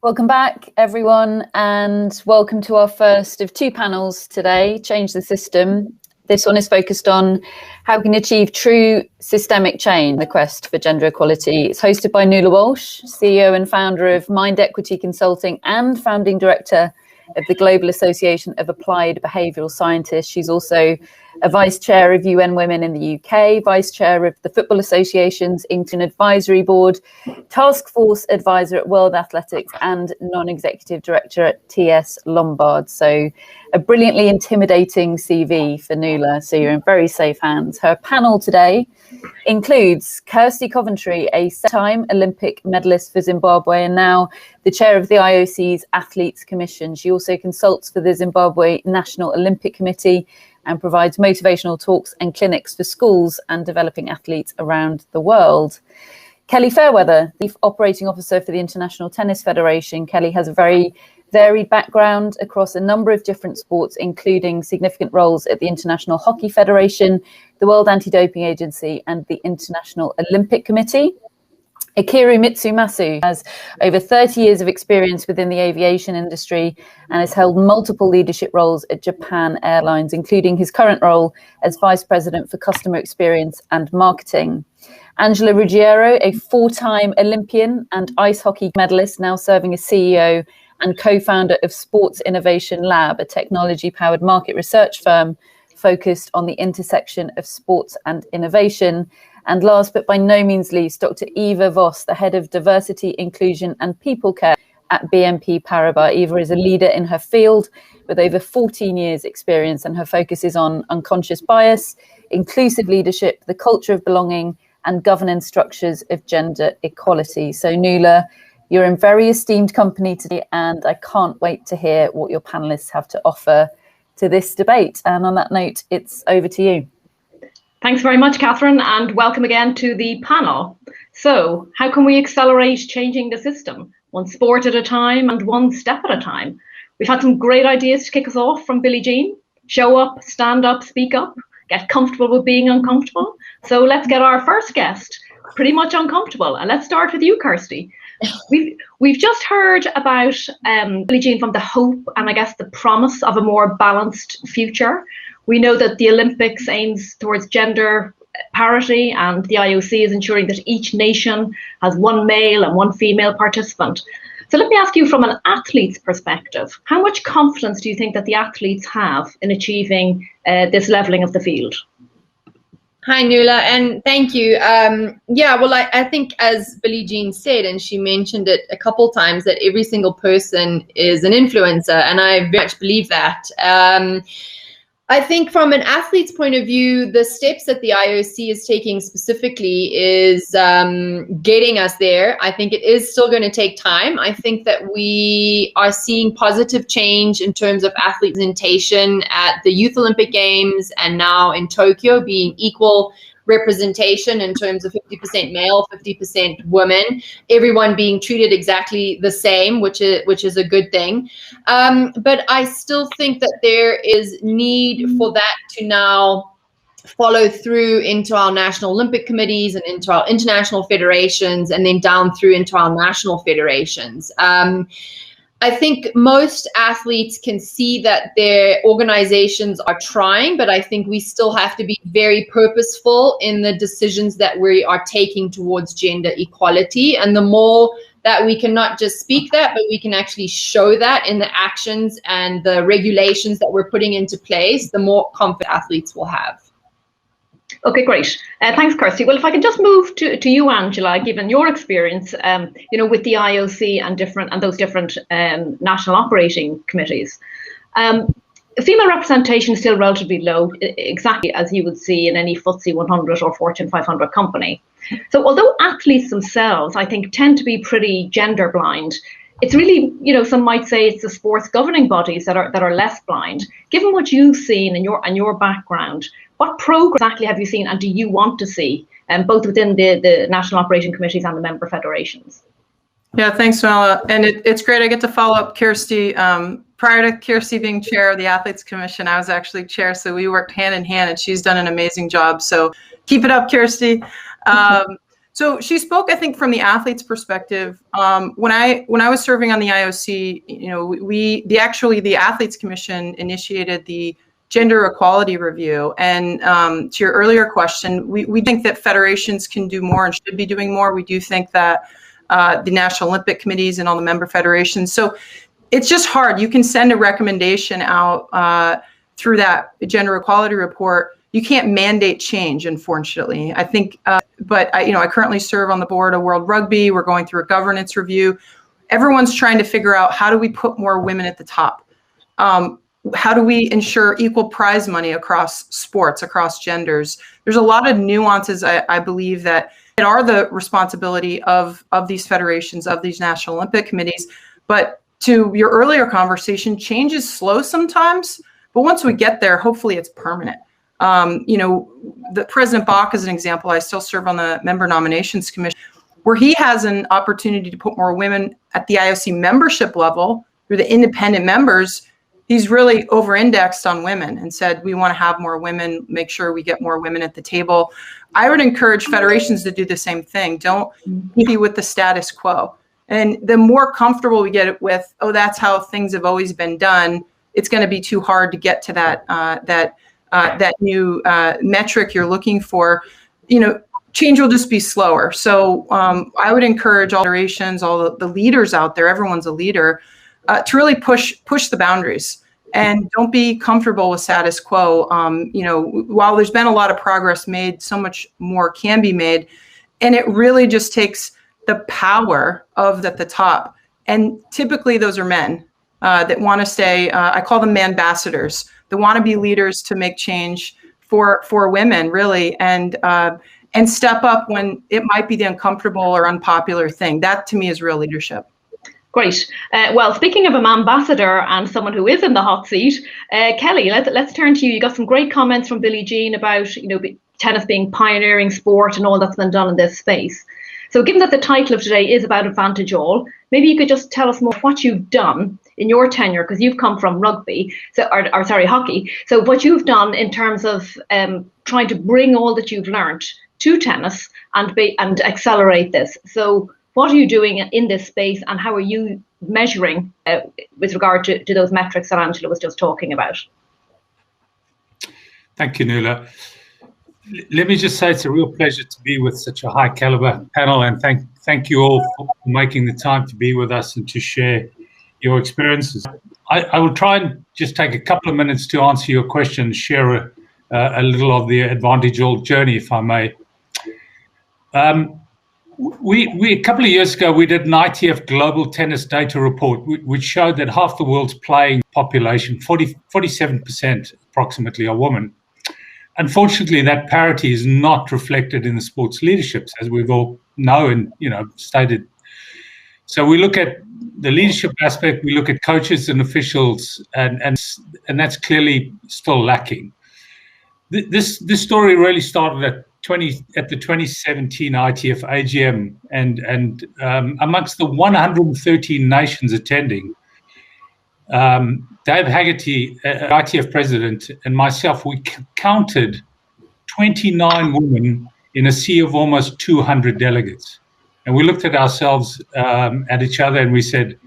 Welcome back, everyone, and welcome to our first of two panels today, Change the System. This one is focused on how we can achieve true systemic change in the quest for gender equality. It's hosted by Nuala Walsh, CEO and founder of Mind Equity Consulting and founding director of the Global Association of Applied Behavioural Scientists. She's also a vice chair of UN Women in the UK, vice chair of the Football Association's England Advisory Board, task force advisor at World Athletics and non-executive director at TS Lombard. So a brilliantly intimidating CV for Nuala, so you're in very safe hands. Her panel today includes Kirsty Coventry, a seven-time Olympic medalist for Zimbabwe and now the chair of the IOC's Athletes Commission. She also consults for the Zimbabwe National Olympic Committee and provides motivational talks and clinics for schools and developing athletes around the world. Kelly Fairweather, the operating officer for the International Tennis Federation. Kelly has a very varied background across a number of different sports, including significant roles at the International Hockey Federation, the World Anti-Doping Agency, and the International Olympic Committee. Akiru Mitsumasu has over 30 years of experience within the aviation industry and has held multiple leadership roles at Japan Airlines, including his current role as Vice President for Customer Experience and Marketing. Angela Ruggiero, a four-time Olympian and ice hockey medalist, now serving as CEO and co-founder of Sports Innovation Lab, a technology-powered market research firm focused on the intersection of sports and innovation. And last but by no means least, Dr. Eva Vos, the head of diversity, inclusion and people care at BNP Paribas. Eva is a leader in her field with over 14 years experience, and her focus is on unconscious bias, inclusive leadership, the culture of belonging, and governance structures of gender equality. So Nuala, you're in very esteemed company today, and I can't wait to hear what your panelists have to offer to this debate. And on that note, it's over to you. Thanks very much, Catherine, and welcome again to the panel. So, how can we accelerate changing the system? One sport at a time and one step at a time. We've had some great ideas to kick us off from Billie Jean. Show up, stand up, speak up, get comfortable with being uncomfortable. So let's get our first guest pretty much uncomfortable. And let's start with you, Kirsty. We've just heard about Billie Jean from the hope and I guess the promise of a more balanced future. We know that the Olympics aims towards gender parity, and the IOC is ensuring that each nation has one male and one female participant. So let me ask you from an athlete's perspective, how much confidence do you think that the athletes have in achieving this levelling of the field? Hi, Nuala, and thank you. I think as Billie Jean said, and she mentioned it a couple times, that every single person is an influencer, and I very much believe that. I think from an athlete's point of view, the steps that the IOC is taking specifically is getting us there. I think it is still going to take time. I think that we are seeing positive change in terms of athlete representation at the Youth Olympic Games and now in Tokyo, being equal representation in terms of 50% male, 50% women, everyone being treated exactly the same, which is a good thing. But I still think that there is need for that to now follow through into our national Olympic committees and into our international federations and then down through into our national federations. I think most athletes can see that their organizations are trying, but I think we still have to be very purposeful in the decisions that we are taking towards gender equality. And the more that we can not just speak that, but we can actually show that in the actions and the regulations that we're putting into place, the more confident athletes will have. Okay, great. Thanks, Kirsty. Well, if I can just move to you, Angela, given your experience, with the IOC and those different national operating committees. Female representation is still relatively low, exactly as you would see in any FTSE 100 or Fortune 500 company. So although athletes themselves, I think, tend to be pretty gender blind, it's really, some might say it's the sports governing bodies that are less blind. Given what you've seen in your background, what progress exactly have you seen and do you want to see, both within the national operating committees and the member federations? Yeah, thanks, Nuala. And it's great I get to follow up Kirsty. Prior to Kirsty being chair of the Athletes Commission, I was actually chair, so we worked hand in hand, and she's done an amazing job. So keep it up, Kirsty. So she spoke, I think, from the athlete's perspective. When I was serving on the IOC, you know, the Athletes Commission initiated the Gender Equality Review. And to your earlier question, we think that federations can do more and should be doing more. We do think that the National Olympic Committees and all the member federations. So it's just hard. You can send a recommendation out through that Gender Equality Report. You can't mandate change, unfortunately. I think, but I currently serve on the board of World Rugby. We're going through a governance review. Everyone's trying to figure out, how do we put more women at the top? How do we ensure equal prize money across sports, across genders? There's a lot of nuances, I believe, that are the responsibility of these federations, of these National Olympic Committees. But to your earlier conversation, change is slow sometimes, but once we get there, hopefully it's permanent. The President Bach is an example. I still serve on the Member Nominations Commission, where he has an opportunity to put more women at the IOC membership level through the independent members. He's really over-indexed on women and said, we want to have more women, make sure we get more women at the table. I would encourage federations to do the same thing. Don't be with the status quo. And the more comfortable we get with, oh, that's how things have always been done, it's going to be too hard to get to that new metric you're looking for. Change will just be slower. So I would encourage all federations, all the leaders out there, everyone's a leader, to really push the boundaries and don't be comfortable with status quo. While there's been a lot of progress made, so much more can be made. And it really just takes the power of at the top. And typically those are men that want to stay, I call them ambassadors, that want to be leaders to make change for women, really, and step up when it might be the uncomfortable or unpopular thing. That to me is real leadership. Great. Well, speaking of an ambassador and someone who is in the hot seat, Kelly, let's turn to you. You got some great comments from Billie Jean about tennis being pioneering sport and all that's been done in this space. So given that the title of today is about Advantage All, maybe you could just tell us more what you've done in your tenure, because you've come from rugby, hockey. So what you've done in terms of trying to bring all that you've learned to tennis and accelerate this. So what are you doing in this space, and how are you measuring with regard to those metrics that Angela was just talking about? Thank you, Nuala. Let me just say it's a real pleasure to be with such a high caliber panel, and thank you all for making the time to be with us and to share your experiences. I will try and just take a couple of minutes to answer your question, share a little of the Advantage All journey, if I may. We a couple of years ago, we did an ITF Global Tennis Data Report, which showed that half the world's playing population, 47% approximately, are women. Unfortunately, that parity is not reflected in the sports leaderships, as we've all know and stated. So we look at the leadership aspect, we look at coaches and officials, and that's clearly still lacking. This story really started at the 2017 ITF AGM, and amongst the 113 nations attending, Dave Haggerty, ITF president, and myself, we counted 29 women in a sea of almost 200 delegates. And we looked at ourselves, at each other, and we said,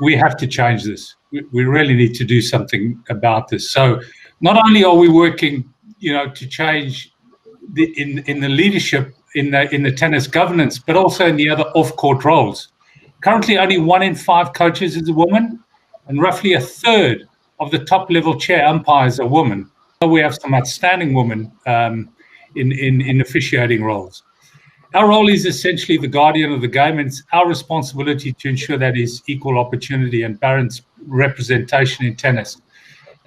we have to change this. We really need to do something about this. So not only are we working, to change in the leadership, in the tennis governance, but also in the other off-court roles. Currently, only 1 in 5 coaches is a woman, and roughly a third of the top-level chair umpires are women. So we have some outstanding women in officiating roles. Our role is essentially the guardian of the game, and it's our responsibility to ensure that is equal opportunity and balanced representation in tennis.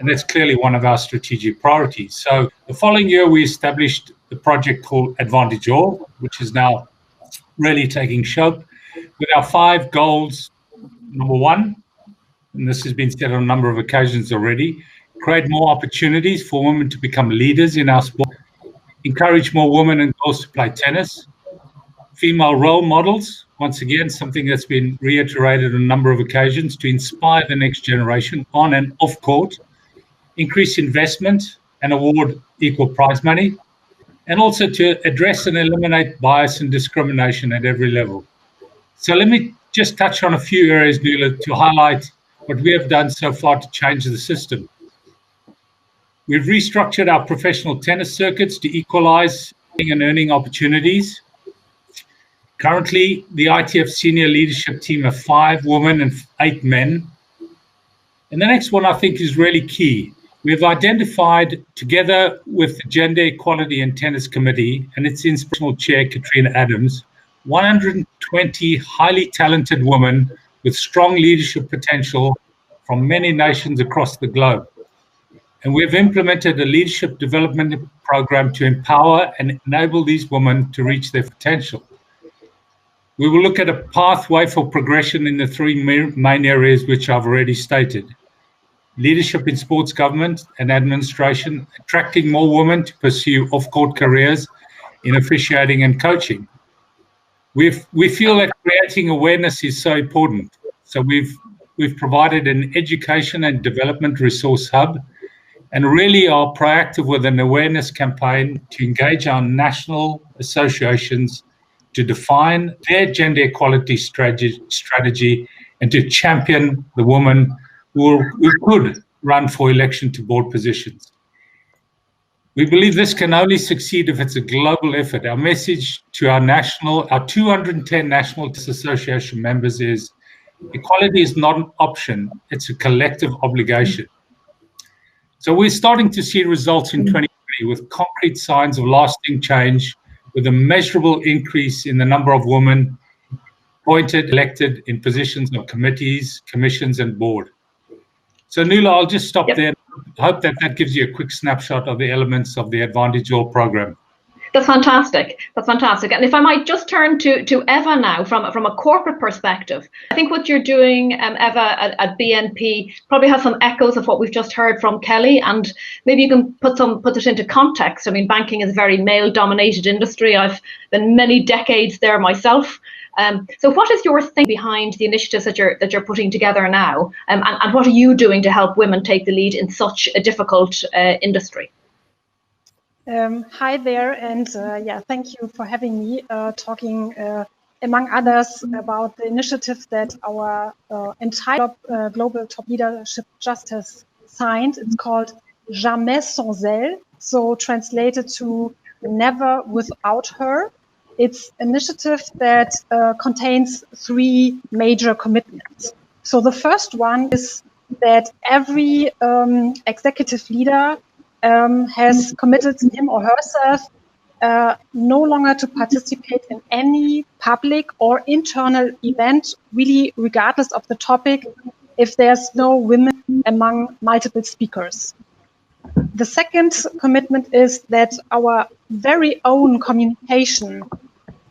And that's clearly one of our strategic priorities. So the following year, we established the project called Advantage All, which is now really taking shape with our 5 goals. Number 1, and this has been said on a number of occasions already, create more opportunities for women to become leaders in our sport, encourage more women and girls to play tennis, female role models, once again, something that's been reiterated on a number of occasions, to inspire the next generation on and off court, increase investment and award equal prize money, and also to address and eliminate bias and discrimination at every level. So let me just touch on a few areas, Nuala, to highlight what we have done so far to change the system. We've restructured our professional tennis circuits to equalize and earning opportunities. Currently, the ITF senior leadership team of 5 women and 8 men. And the next one I think is really key. We've identified, together with the Gender Equality and Tennis Committee and its inspirational chair, Katrina Adams, 120 highly talented women with strong leadership potential from many nations across the globe. And we've implemented a leadership development program to empower and enable these women to reach their potential. We will look at a pathway for progression in the 3 main areas which I've already stated. Leadership in sports government and administration, attracting more women to pursue off-court careers in officiating and coaching. We feel that creating awareness is so important. So we've provided an education and development resource hub, and really are proactive with an awareness campaign to engage our national associations to define their gender equality strategy and to champion the women who could run for election to board positions. We believe this can only succeed if it's a global effort. Our message to our 210 National Tennis Association members is equality is not an option, it's a collective obligation. So we're starting to see results in 2020 with concrete signs of lasting change, with a measurable increase in the number of women appointed, elected in positions of committees, commissions, and board. So Nuala, I'll just stop there. I hope that gives you a quick snapshot of the elements of the Advantage All program. That's fantastic. That's fantastic. And if I might just turn to Eva now from a corporate perspective, I think what you're doing, Eva, at BNP probably has some echoes of what we've just heard from Kelly, and maybe you can put it into context. I mean, banking is a very male-dominated industry. I've been many decades there myself. So what is your thinking behind the initiatives that you're putting together now, and what are you doing to help women take the lead in such a difficult industry? Hi there, and thank you for having me talking, among others, about the initiative that our entire Global Top Leadership Just has signed. It's called Jamais sans elle, so translated to Never Without Her. It's an initiative that contains 3 major commitments. So the first one is that every executive leader has committed him or herself no longer to participate in any public or internal event, really regardless of the topic, if there's no women among multiple speakers. The second commitment is that our very own communication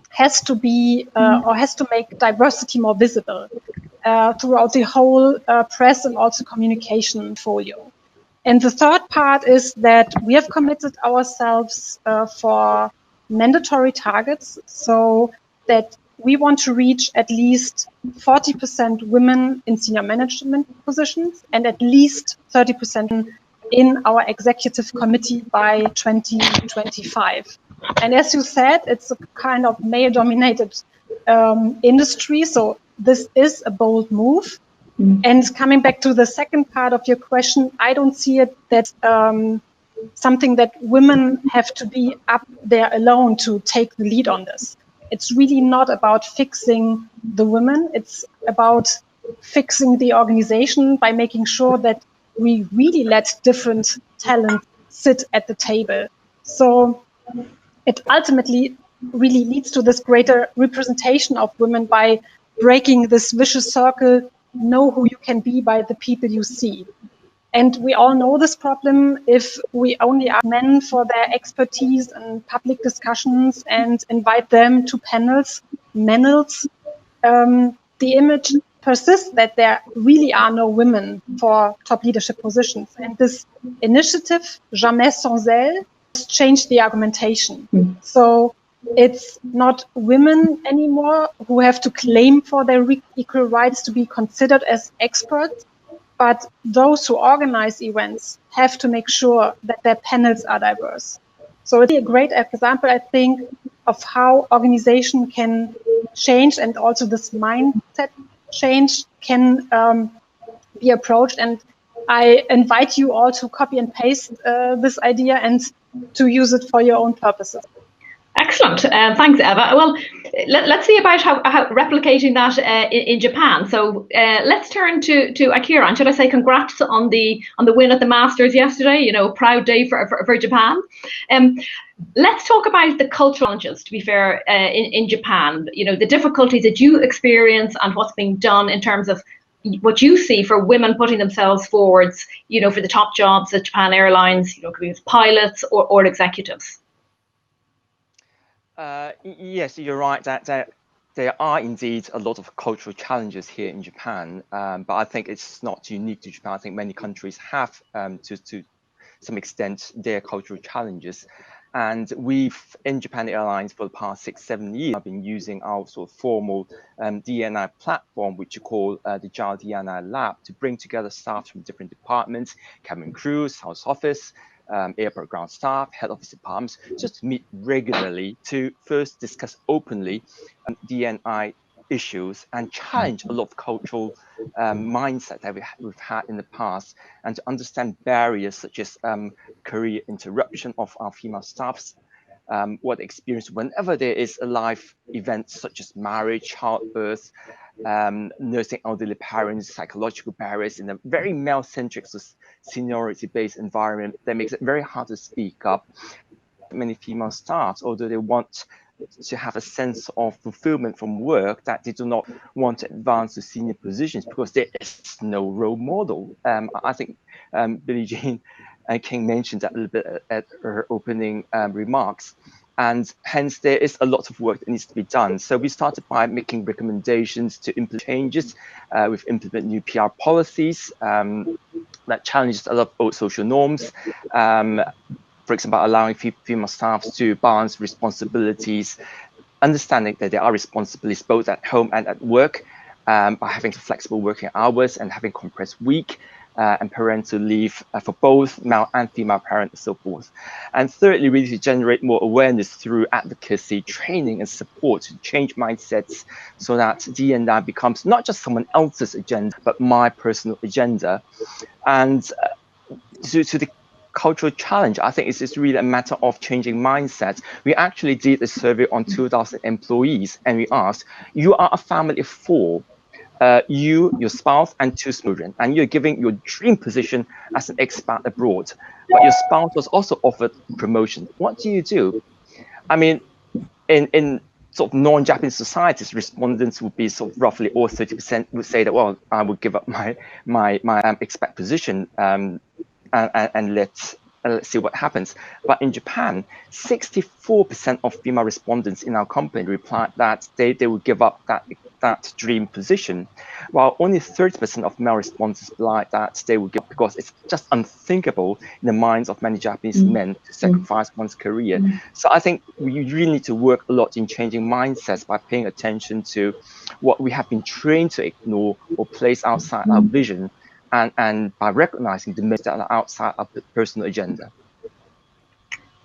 has to be or has to make diversity more visible throughout the whole press and also communication portfolio. And the third part is that we have committed ourselves for mandatory targets, so that we want to reach at least 40% women in senior management positions and at least 30% in our executive committee by 2025. And as you said, it's a kind of male-dominated industry, so this is a bold move. And coming back to the second part of your question, I don't see it that something that women have to be up there alone to take the lead on this. It's really not about fixing the women. It's about fixing the organization by making sure that we really let different talent sit at the table. So it ultimately really leads to this greater representation of women by breaking this vicious circle. Know who you can be by the people you see. And we all know this problem. If we only ask men for their expertise and public discussions and invite them to panels, the image persists that there really are no women for top leadership positions. And this initiative, Jamais sans elle, has changed the argumentation. So it's not women anymore who have to claim for their equal rights to be considered as experts, but those who organize events have to make sure that their panels are diverse. So it's a great example, I think, of how organization can change, and also this mindset change can be approached. And I invite you all to copy and paste this idea and to use it for your own purposes. Excellent. Thanks, Eva. Well, let's see about how replicating that in Japan. So let's turn to Akira. And should I say congrats on the win at the Masters yesterday? You know, proud day for Japan. Let's talk about the cultural challenges, to be fair, in Japan. You know, the difficulties that you experience and what's being done in terms of what you see for women putting themselves forwards, you know, for the top jobs at Japan Airlines, you know, could be pilots or executives. Yes, you're right that there are indeed a lot of cultural challenges here in Japan, but I think it's not unique to Japan. I think many countries have, to some extent, their cultural challenges. And we've, in Japan Airlines, for the past 6-7 years, have been using our sort of formal D&I platform, which you call the JAL D&I Lab, to bring together staff from different departments, cabin crew, house office, airport ground staff, head office departments, just to meet regularly to first discuss openly D&I issues and challenge a lot of cultural mindset that we've had in the past, and to understand barriers such as career interruption of our female staffs, what experience whenever there is a life event such as marriage, childbirth, nursing elderly parents, psychological barriers in a very male-centric, seniority-based environment that makes it very hard to speak up. Many female staffs, although they want to have a sense of fulfillment from work, that they do not want to advance to senior positions because there is no role model. I think Billie Jean King mentioned that a little bit at her opening remarks. And hence, there is a lot of work that needs to be done. So we started by making recommendations to implement changes. We've implemented new PR policies that challenges a lot of old social norms. For example, allowing female staff to balance responsibilities, understanding that there are responsibilities both at home and at work, by having flexible working hours and having compressed week, and parental leave for both male and female parents and so forth. And thirdly, really to generate more awareness through advocacy, training and support to change mindsets so that D&I becomes not just someone else's agenda, but my personal agenda. And to the cultural challenge, I think it's just really a matter of changing mindset. We actually did a survey on 2,000 employees, and we asked, you are a family of 4, you, your spouse, and 2 children, and you're giving your dream position as an expat abroad, but your spouse was also offered promotion. What do you do? I mean, in sort of non-Japanese societies, respondents would be sort of roughly, or 30% would say that, well, I would give up my expat position and let's see what happens. But in Japan, 64% of female respondents in our company replied that they would give up that dream position, while only 30% of male respondents replied that they would give up because it's just unthinkable in the minds of many Japanese men to sacrifice one's career. So I think we really need to work a lot in changing mindsets by paying attention to what we have been trained to ignore or place outside our vision, and by recognizing the myths that are outside of the personal agenda.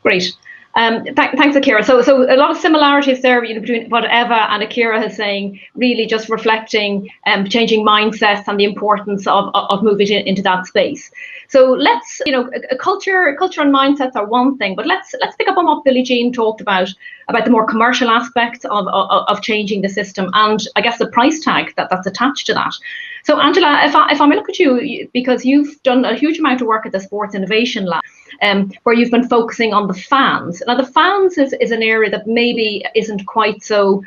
Great. Thanks, Akira. So a lot of similarities there, you know, between what Eva and Akira is saying, really just reflecting changing mindsets and the importance of moving into that space. So let's, you know, culture and mindsets are one thing, but let's pick up on what Billie Jean talked about the more commercial aspects of changing the system, and I guess the price tag that's attached to that. So Angela, if I may look at you, because you've done a huge amount of work at the Sports Innovation Lab, where you've been focusing on the fans. Now, the fans is an area that maybe isn't quite so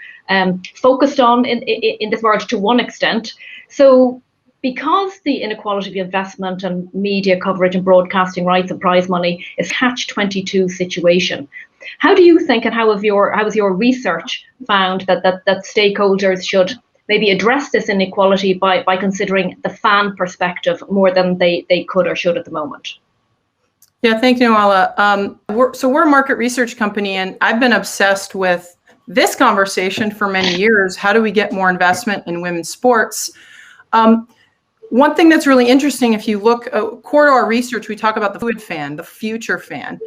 focused on in this world to one extent. So because the inequality of investment and media coverage and broadcasting rights and prize money is catch-22 situation, how do you think, and how has your research found that stakeholders should maybe address this inequality by considering the fan perspective more than they could or should at the moment? Yeah, thank you, Noella. We're a market research company, and I've been obsessed with this conversation for many years. How do we get more investment in women's sports? One thing that's really interesting, if you look core to our research, we talk about the fluid fan, the future fan.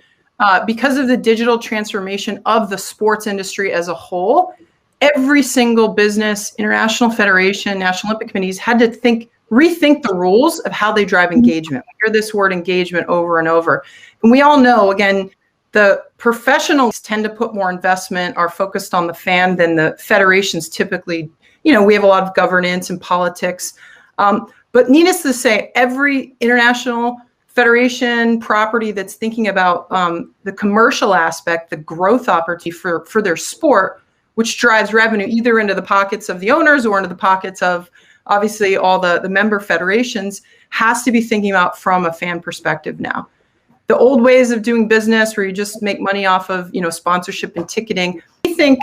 because of the digital transformation of the sports industry as a whole, every single business, international federation, National Olympic Committees had to rethink the rules of how they drive engagement. We hear this word engagement over and over. And we all know, again, the professionals tend to put more investment, are focused on the fan than the federations typically. You know, we have a lot of governance and politics. But needless to say, every international federation property that's thinking about the commercial aspect, the growth opportunity for their sport, which drives revenue either into the pockets of the owners or into the pockets of, obviously, all the member federations, has to be thinking about from a fan perspective now. The old ways of doing business where you just make money off of, you know, sponsorship and ticketing, we think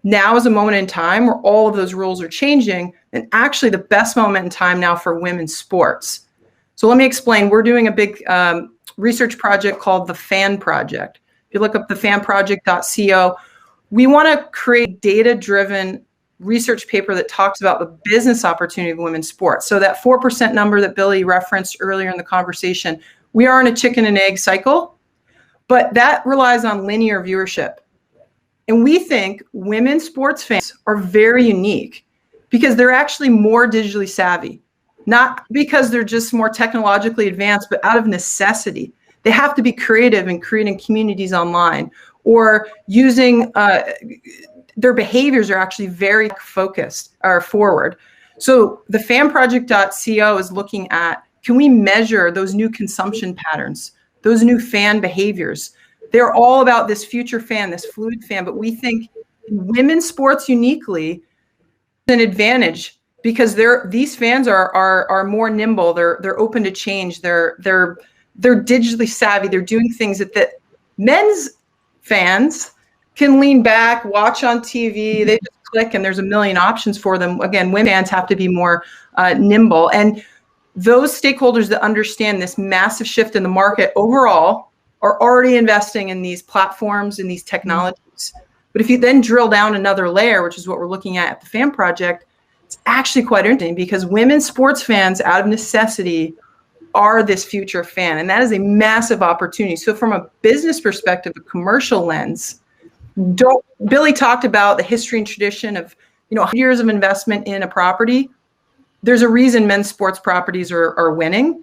now is a moment in time where all of those rules are changing, and actually the best moment in time now for women's sports. So let me explain. We're doing a big research project called the FAN Project. If you look up thefanproject.co, we want to create data-driven research paper that talks about the business opportunity of women's sports. So that 4% number that Billy referenced earlier in the conversation, we are in a chicken and egg cycle, but that relies on linear viewership. And we think women's sports fans are very unique because they're actually more digitally savvy, not because they're just more technologically advanced, but out of necessity. They have to be creative in creating communities online, or using their behaviors are actually very focused or forward. So the fanproject.co is looking at, can we measure those new consumption patterns, those new fan behaviors? They're all about this future fan, this fluid fan, but we think women's sports uniquely is an advantage because these fans are more nimble. They're open to change. They're digitally savvy. They're doing things that men's fans can lean back, watch on TV. They just click, and there's a million options for them. Again, women fans have to be more nimble, and those stakeholders that understand this massive shift in the market overall are already investing in these platforms and these technologies. But if you then drill down another layer, which is what we're looking at the Fan Project, it's actually quite interesting because women's sports fans, out of necessity, are this future fan, and that is a massive opportunity. So from a business perspective, a commercial lens, Billy talked about the history and tradition of, you know, years of investment in a property. There's a reason men's sports properties are winning.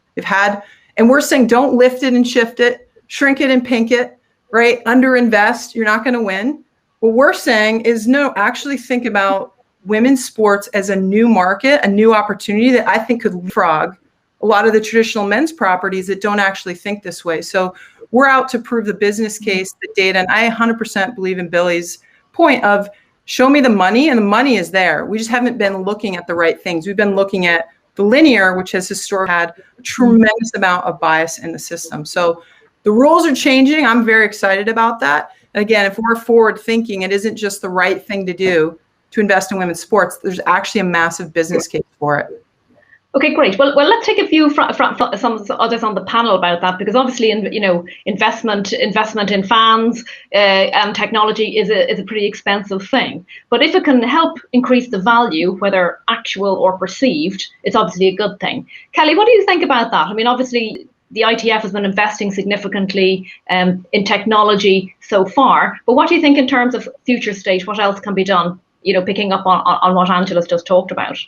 And we're saying don't lift it and shift it, shrink it and pink it, right? Underinvest, you're not going to win. What we're saying is no, actually think about women's sports as a new market, a new opportunity that I think could leapfrog a lot of the traditional men's properties that don't actually think this way. So we're out to prove the business case, the data, and I 100% believe in Billy's point of show me the money, and the money is there. We just haven't been looking at the right things. We've been looking at the linear, which has historically had a tremendous amount of bias in the system. So the rules are changing. I'm very excited about that. And again, if we're forward thinking, it isn't just the right thing to do to invest in women's sports. There's actually a massive business case for it. Okay, great. Well, let's take a few from some others on the panel about that, because obviously, investment in fans and technology is a pretty expensive thing. But if it can help increase the value, whether actual or perceived, it's obviously a good thing. Kelly, what do you think about that? I mean, obviously, the ITF has been investing significantly in technology so far. But what do you think in terms of future state? What else can be done? Picking up on what Angela's just talked about.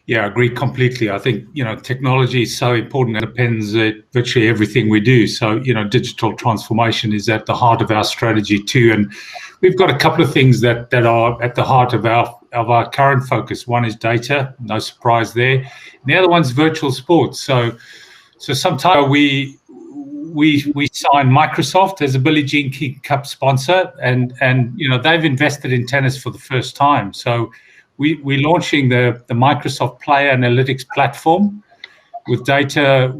Yeah, I agree completely. I think, technology is so important. It depends virtually everything we do. So, digital transformation is at the heart of our strategy too. And we've got a couple of things that are at the heart of our current focus. One is data, no surprise there. And the other one's virtual sports. So sometimes we sign Microsoft as a Billie Jean King Cup sponsor, and they've invested in tennis for the first time. So we're launching the Microsoft Player Analytics platform with data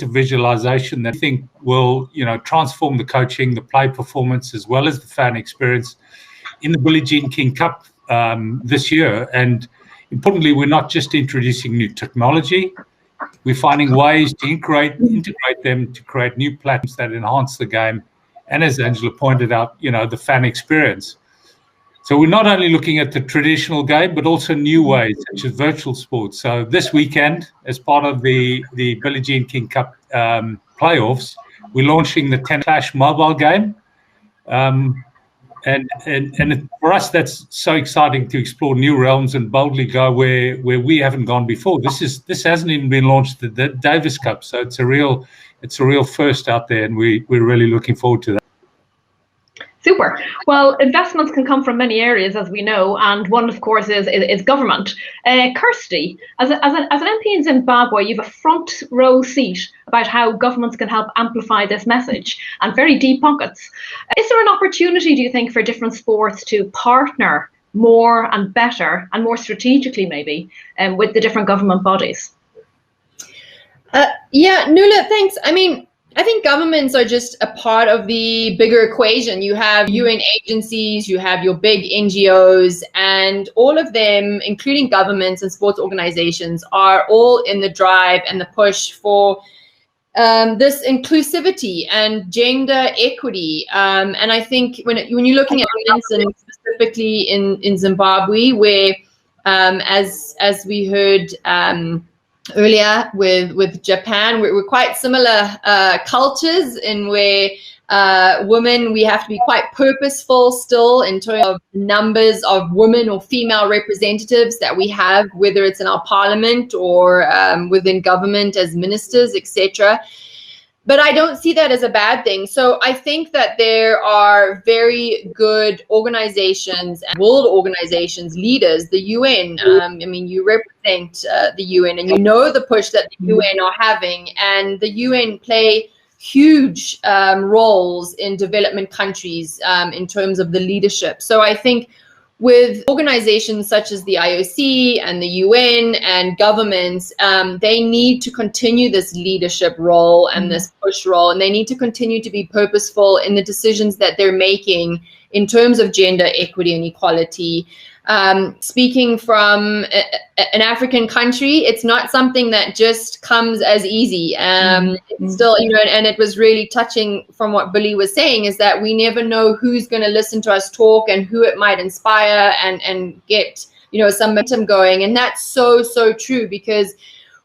visualization that I think will transform the coaching, the play performance, as well as the fan experience in the Billie Jean King Cup this year. And importantly, we're not just introducing new technology. We're finding ways to integrate them to create new platforms that enhance the game, and as Angela pointed out, the fan experience. So we're not only looking at the traditional game, but also new ways, such as virtual sports. So this weekend, as part of the Billie Jean King Cup playoffs, We're launching the Tennis Clash mobile game. And for us, that's so exciting to explore new realms and boldly go where we haven't gone before. This hasn't even been launched, the Davis Cup, so it's a real first out there, and we're really looking forward to that. Super. Well, investments can come from many areas, as we know, and one, of course, is government. Kirsty, as an MP in Zimbabwe, you have a front row seat about how governments can help amplify this message, and very deep pockets. Is there an opportunity, do you think, for different sports to partner more and better and more strategically, maybe, with the different government bodies? Yeah, Nuala, thanks. I mean, I think governments are just a part of the bigger equation. You have UN agencies, you have your big NGOs, and all of them, including governments and sports organizations, are all in the drive and the push for this inclusivity and gender equity. And I think when you're looking at events, and specifically in Zimbabwe, where as we heard earlier with Japan, we're quite similar cultures in where women, we have to be quite purposeful still in terms of numbers of women or female representatives that we have, whether it's in our parliament or within government as ministers, etc. But I don't see that as a bad thing. So I think that there are very good organizations and world organizations, leaders, the UN. I mean, you represent the UN, and you know the push that the UN are having, and the UN play huge roles in development countries in terms of the leadership. So I think with organizations such as the IOC and the UN and governments, they need to continue this leadership role and this push role, and they need to continue to be purposeful in the decisions that they're making in terms of gender equity and equality. Speaking from an African country, it's not something that just comes as easy. It's still, you know, and it was really touching from what Billy was saying, is that we never know who's going to listen to us talk and who it might inspire and get, you know, some momentum going. And that's so, so true, because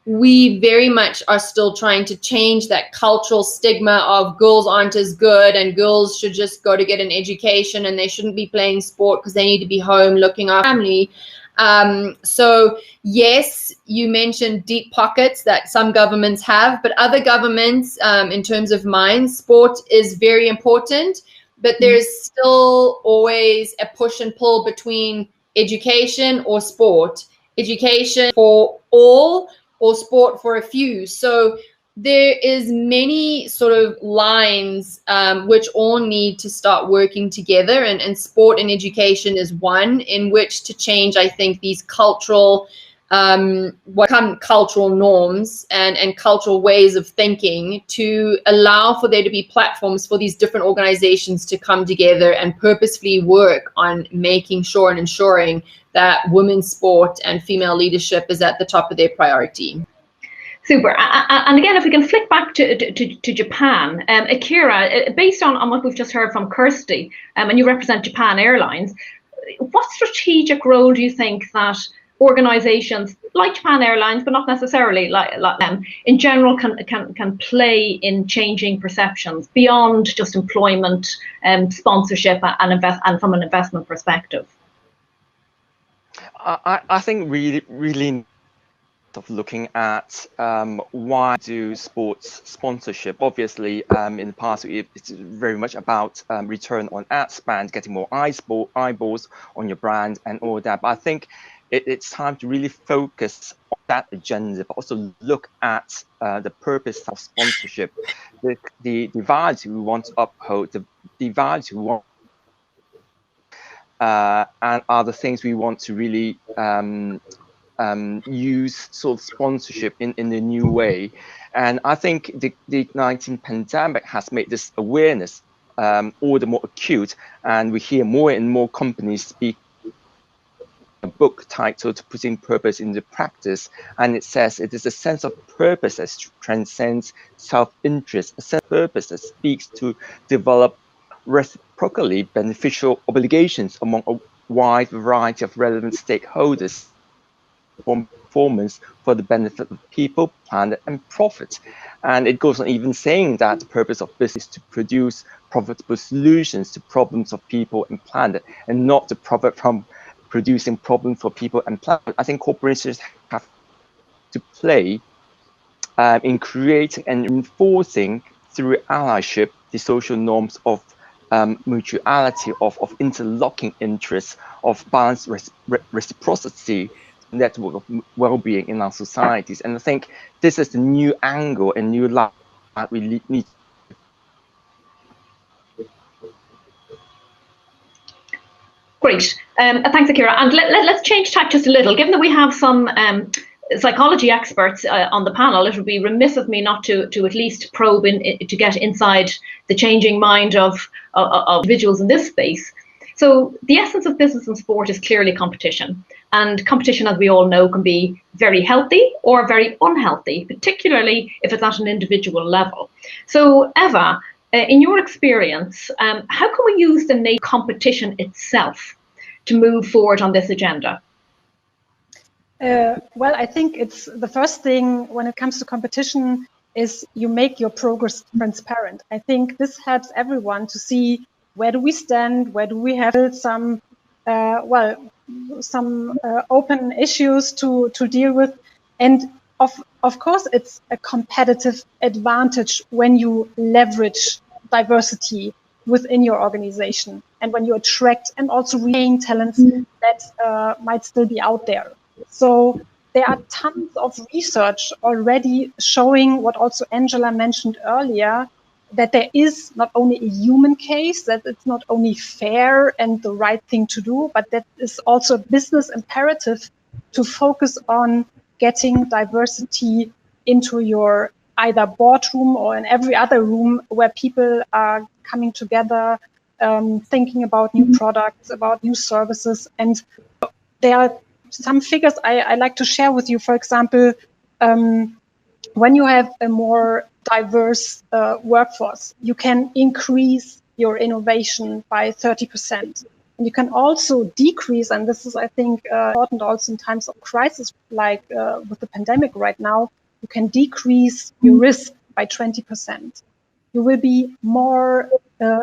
we very much are still trying to change that cultural stigma of girls aren't as good and girls should just go to get an education and they shouldn't be playing sport because they need to be home looking after family. So yes, you mentioned deep pockets that some governments have, but other governments, in terms of mine, sport is very important, but there's still always a push and pull between education or sport, education for all, or sport for a few. So there is many sort of lines which all need to start working together, and sport and education is one in which to change, I think, these cultural cultural norms and cultural ways of thinking, to allow for there to be platforms for these different organizations to come together and purposefully work on making sure and ensuring that women's sport and female leadership is at the top of their priority. Super. And again, if we can flick back to Japan, Akira, based on what we've just heard from Kirsty, and you represent Japan Airlines, what strategic role do you think that organizations like Japan Airlines, but not necessarily like them, in general can play in changing perceptions beyond just employment, sponsorship, and from an investment perspective? I think really of looking at why do sports sponsorship. Obviously, in the past, it's very much about return on ad spend, getting more eyeballs on your brand and all that. But I think it's time to really focus on that agenda, but also look at the purpose of sponsorship, the values we want to uphold, the values we want, and are the things we want to really use sort of sponsorship in a new way. And I think the COVID-19 pandemic has made this awareness all the more acute, and we hear more and more companies speak a book titled Putting Purpose into Practice, and it says it is a sense of purpose that transcends self-interest, a sense of purpose that speaks to develop reciprocally beneficial obligations among a wide variety of relevant stakeholders for performance for the benefit of people, planet, and profit. And it goes on even saying that the purpose of business is to produce profitable solutions to problems of people and planet, and not to profit from producing problems for people and planet. I think corporations have to play in creating and enforcing through allyship the social norms of mutuality, of interlocking interests, of balanced reciprocity, network of well-being in our societies. And I think this is the new angle and new light that we need. Great. Thanks, Akira. And let's change tack just a little. Given that we have some psychology experts on the panel, it would be remiss of me not to at least probe to get inside the changing mind of individuals in this space. So the essence of business and sport is clearly competition. And competition, as we all know, can be very healthy or very unhealthy, particularly if it's at an individual level. So Eva, in your experience, how can we use the competition itself to move forward on this agenda? Well, I think it's the first thing when it comes to competition is you make your progress transparent. I think this helps everyone to see where do we stand, where do we have some open issues to deal with, and of course it's a competitive advantage when you leverage diversity within your organization and when you attract and also retain talents that might still be out there. So there are tons of research already showing what also Angela mentioned earlier, that there is not only a human case, that it's not only fair and the right thing to do, but that is also a business imperative to focus on getting diversity into your either boardroom or in every other room where people are coming together, thinking about new products, about new services. And there are some figures I like to share with you. For example, when you have a more diverse workforce, you can increase your innovation by 30%. And you can also decrease, and this is, I think, important also in times of crisis, like with the pandemic right now, you can decrease your risk by 20%. You will be more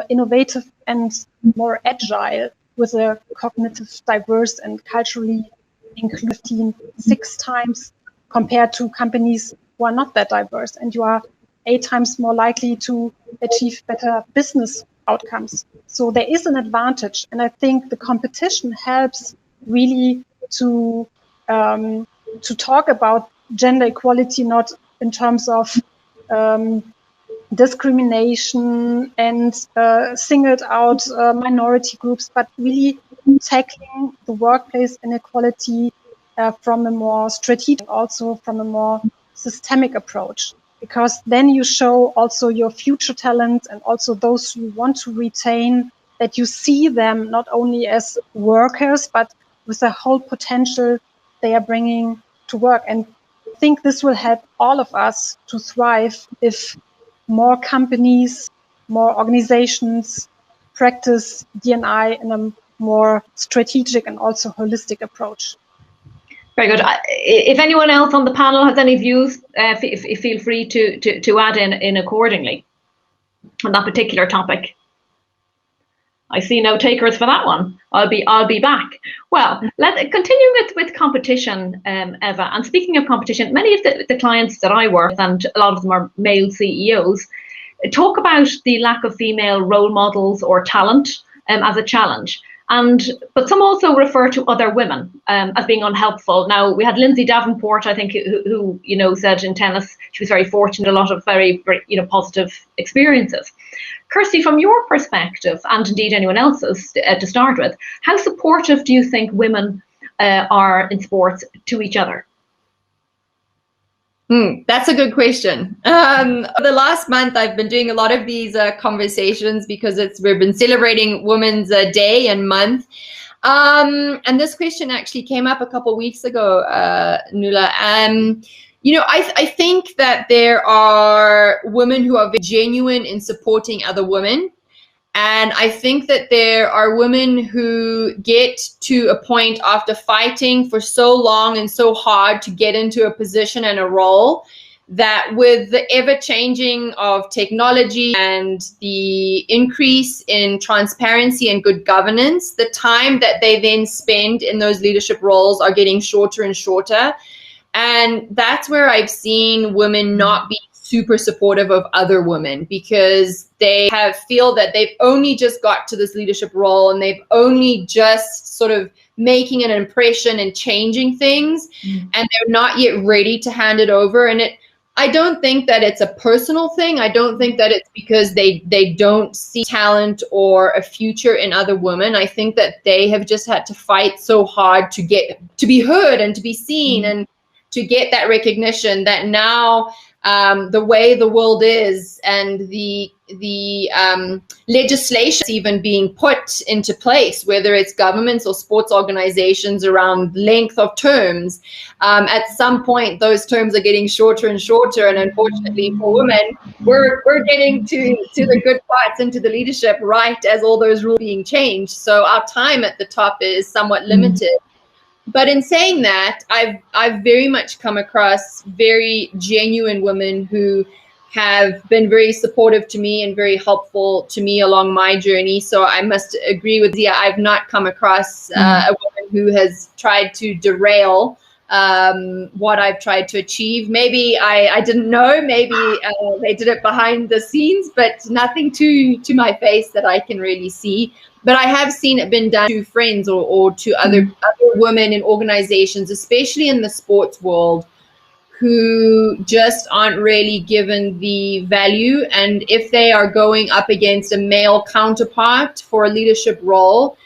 innovative and more agile with a cognitive, diverse, and culturally inclusive team 6 times compared to companies who are not that diverse, and you are 8 times more likely to achieve better business outcomes. So there is an advantage, and I think the competition helps really to talk about gender equality, not in terms of discrimination and singled out minority groups, but really tackling the workplace inequality from a more strategic, also from a more systemic approach, because then you show also your future talent and also those you want to retain, that you see them not only as workers, but with the whole potential they are bringing to work. And I think this will help all of us to thrive if more companies, more organizations practice D&I in a more strategic and also holistic approach. Very good. If anyone else on the panel has any views, feel free to add in accordingly on that particular topic. I see no takers for that one. I'll be back. Well, let's continue with competition, Eva. And speaking of competition, many of the clients that I work with, and a lot of them are male CEOs, talk about the lack of female role models or talent as a challenge. But some also refer to other women as being unhelpful. Now, we had Lindsay Davenport, I think, who said in tennis she was very fortunate, a lot of very positive experiences. Kirsty, from your perspective, and indeed anyone else's to start with, how supportive do you think women are in sports to each other? That's a good question. The last month, I've been doing a lot of these conversations because we've been celebrating Women's Day and month. And this question actually came up a couple of weeks ago, Nuala. I think that there are women who are very genuine in supporting other women. And I think that there are women who get to a point after fighting for so long and so hard to get into a position and a role, that with the ever-changing of technology and the increase in transparency and good governance, the time that they then spend in those leadership roles are getting shorter and shorter. And that's where I've seen women not be super supportive of other women, because they feel that they've only just got to this leadership role and they've only just sort of making an impression and changing things, and they're not yet ready to hand it over. And I don't think that it's a personal thing. I don't think that it's because they don't see talent or a future in other women. I think that they have just had to fight so hard to be heard and to be seen and to get that recognition, that now the way the world is and the legislation even being put into place, whether it's governments or sports organizations around length of terms, at some point those terms are getting shorter and shorter, and unfortunately for women, we're getting to the good parts, into the leadership right as all those rules are being changed. So our time at the top is somewhat limited. But in saying that, I've very much come across very genuine women who have been very supportive to me and very helpful to me along my journey. So I must agree with Zia. I've not come across a woman who has tried to derail what I've tried to achieve. Maybe I didn't know, maybe they did it behind the scenes, but nothing to my face that I can really see. But I have seen it been done to friends or to other women in organizations, especially in the sports world, who just aren't really given the value. And if they are going up against a male counterpart for a leadership role,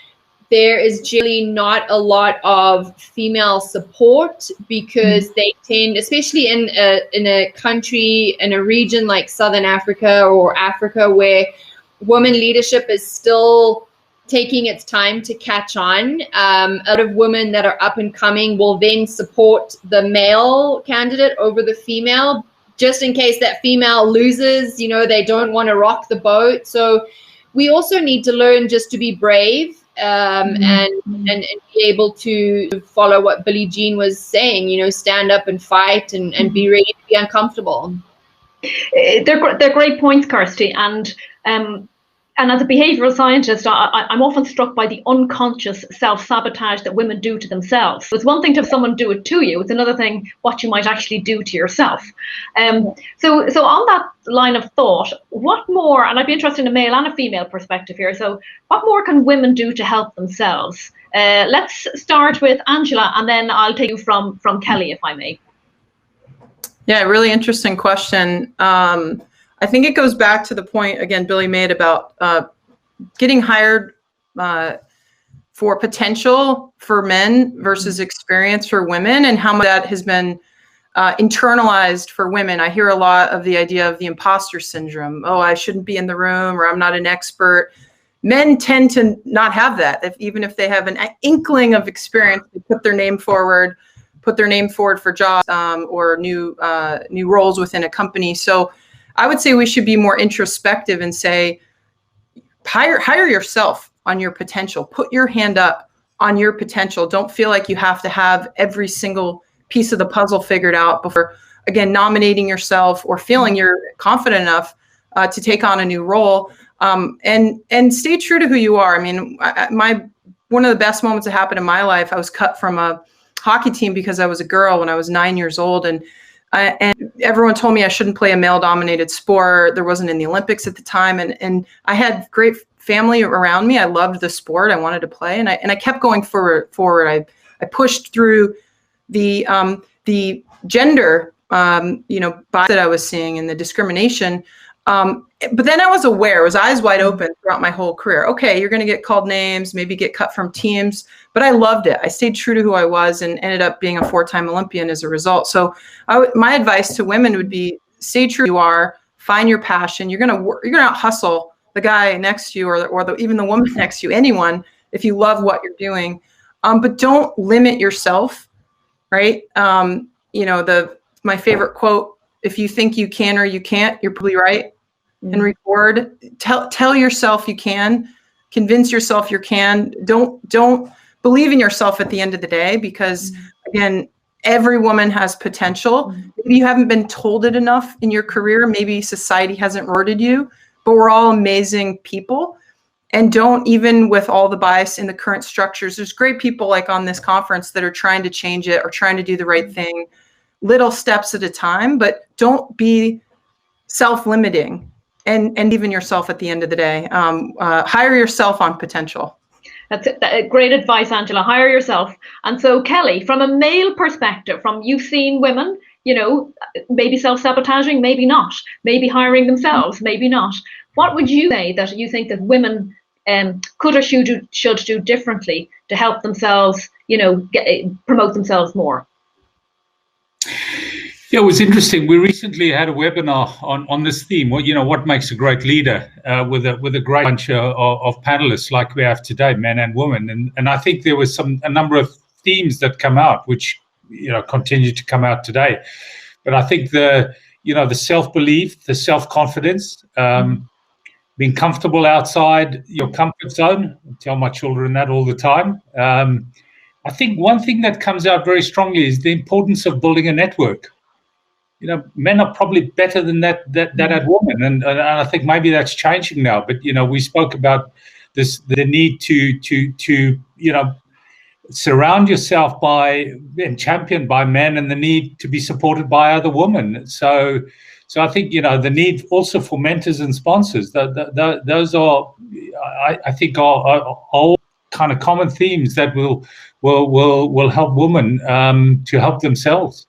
there is generally not a lot of female support, because they tend, especially in a country, in a region like Southern Africa or Africa, where women leadership is still taking its time to catch on. A lot of women that are up and coming will then support the male candidate over the female, just in case that female loses. You know, they don't want to rock the boat. So we also need to learn just to be brave and be able to follow what Billie Jean was saying, you know, stand up and fight and be ready to be uncomfortable. They're great points, Kirsty. And as a behavioral scientist, I'm often struck by the unconscious self-sabotage that women do to themselves. It's one thing to have someone do it to you. It's another thing what you might actually do to yourself. So on that line of thought, what more, and I'd be interested in a male and a female perspective here, so what more can women do to help themselves? Let's start with Angela, and then I'll take you from Kelly, if I may. Yeah, really interesting question. I think it goes back to the point, again, Billie made about getting hired for potential for men versus experience for women, and how much that has been internalized for women. I hear a lot of the idea of the imposter syndrome. Oh, I shouldn't be in the room, or I'm not an expert. Men tend to not have that. Even if they have an inkling of experience, they put their name forward for jobs or new roles within a company. So I would say we should be more introspective and say, hire yourself on your potential. Put your hand up on your potential. Don't feel like you have to have every single piece of the puzzle figured out before, again, nominating yourself or feeling you're confident enough to take on a new role. And stay true to who you are. I mean, one of the best moments that happened in my life, I was cut from a hockey team because I was a girl when I was 9 years old. And everyone told me I shouldn't play a male-dominated sport. There wasn't in the Olympics at the time, and I had great family around me. I loved the sport. I wanted to play, and I kept going forward. I pushed through the gender, bias that I was seeing and the discrimination. But then I was aware. I was eyes wide open throughout my whole career. Okay, you're going to get called names, maybe get cut from teams, but I loved it. I stayed true to who I was and ended up being a 4-time Olympian as a result. So my advice to women would be, stay true to who you are, find your passion. You're going to hustle the guy next to you or even the woman next to you, anyone, if you love what you're doing. But don't limit yourself, right? My favorite quote, if you think you can or you can't, you're probably right. and record. Tell yourself you can. Convince yourself you can. Don't believe in yourself at the end of the day, because again, every woman has potential. Maybe you haven't been told it enough in your career. Maybe society hasn't rewarded you, but we're all amazing people. And don't, even with all the bias in the current structures, there's great people like on this conference that are trying to change it or trying to do the right thing, little steps at a time, but don't be self-limiting and even yourself at the end of the day. Hire yourself on potential. That's great advice, Angela. Hire yourself. And so, Kelly, from a male perspective, you've seen women, maybe self-sabotaging, maybe not, maybe hiring themselves, maybe not. What would you say that you think that women could or should do differently to help themselves, promote themselves more? Yeah, it was interesting. We recently had a webinar on this theme. What makes a great leader, with a great bunch of panelists like we have today, men and women. And I think there was a number of themes that come out, which continue to come out today. But I think the self-belief, the self-confidence, being comfortable outside your comfort zone. I tell my children that all the time. I think one thing that comes out very strongly is the importance of building a network. Men are probably better than that at women, and I think maybe that's changing now. But we spoke about the need to surround yourself by and championed by men, and the need to be supported by other women. So I think the need also for mentors and sponsors. Those are, I think, are all kind of common themes that will help women to help themselves.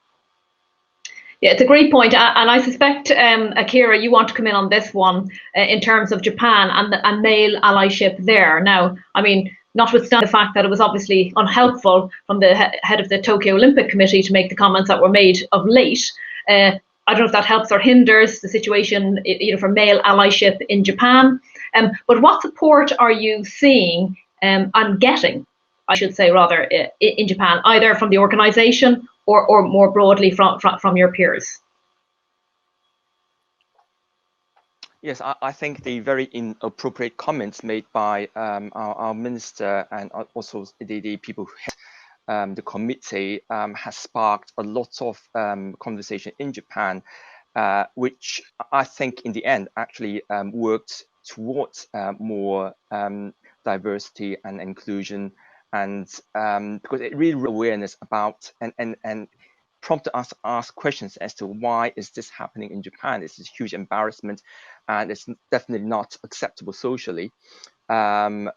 Yeah, it's a great point, and I suspect, Akira, you want to come in on this one in terms of Japan and male allyship there. Now, I mean, notwithstanding the fact that it was obviously unhelpful from the head of the Tokyo Olympic Committee to make the comments that were made of late, I don't know if that helps or hinders the situation, for male allyship in Japan. But what support are you seeing and getting, I should say, rather, in Japan, either from the organisation or more broadly from your peers? Yes, I think the very inappropriate comments made by our minister and also the people who head the committee has sparked a lot of conversation in Japan, which I think in the end actually worked towards more diversity and inclusion, and because it really awareness about and prompted us to ask questions as to why is this happening in Japan. It's a huge embarrassment, and it's definitely not acceptable socially. And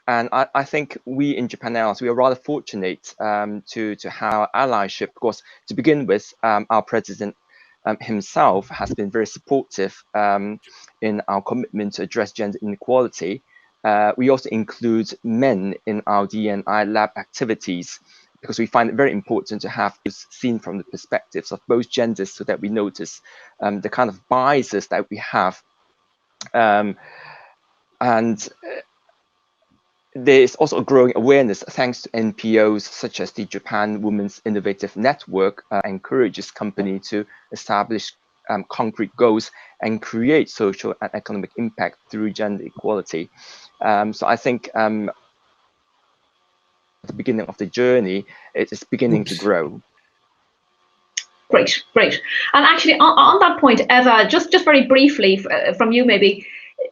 I think we in Japan Airlines, we are rather fortunate to have allyship, because to begin with, our president himself has been very supportive in our commitment to address gender inequality. We also include men in our D&I lab activities, because we find it very important to have this seen from the perspectives of both genders, so that we notice the kind of biases that we have. And there's also a growing awareness, thanks to NPOs such as the Japan Women's Innovative Network, encourages companies to establish concrete goals and create social and economic impact through gender equality. So I think at the beginning of the journey, it is beginning to grow. Great. And actually, on that point, Eva, just very briefly from you, maybe.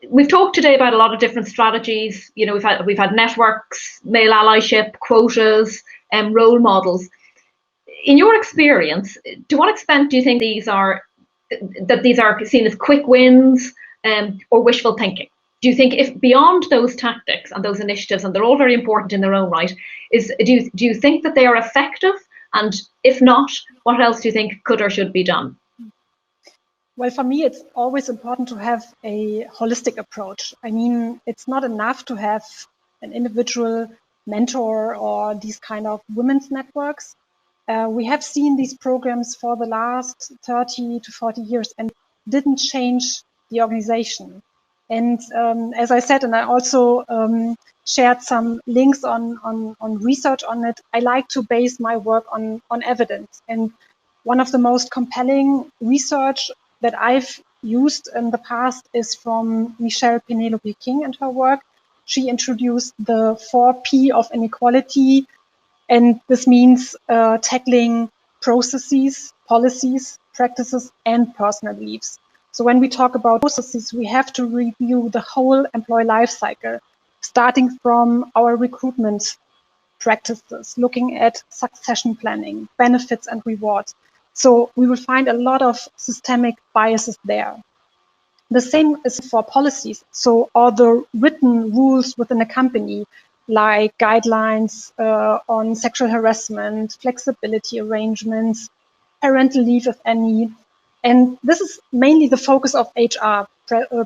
We've talked today about a lot of different strategies. We've had networks, male allyship, quotas, role models. In your experience, to what extent do you think these are seen as quick wins or wishful thinking? Do you think, if beyond those tactics and those initiatives, and they're all very important in their own right, do you think that they are effective? And if not, what else do you think could or should be done? Well, for me, it's always important to have a holistic approach. I mean, it's not enough to have an individual mentor or these kind of women's networks. We have seen these programs for the last 30 to 40 years and didn't change the organization. And as I said, and I also shared some links on research on it, I like to base my work on evidence. And one of the most compelling research that I've used in the past is from Michelle Penelope King and her work. She introduced the 4P of inequality, and this means tackling processes, policies, practices, and personal beliefs. So when we talk about processes, we have to review the whole employee life cycle, starting from our recruitment practices, looking at succession planning, benefits and rewards. So we will find a lot of systemic biases there. The same is for policies. So all the written rules within a company, like guidelines on sexual harassment, flexibility arrangements, parental leave if any. And this is mainly the focus of HR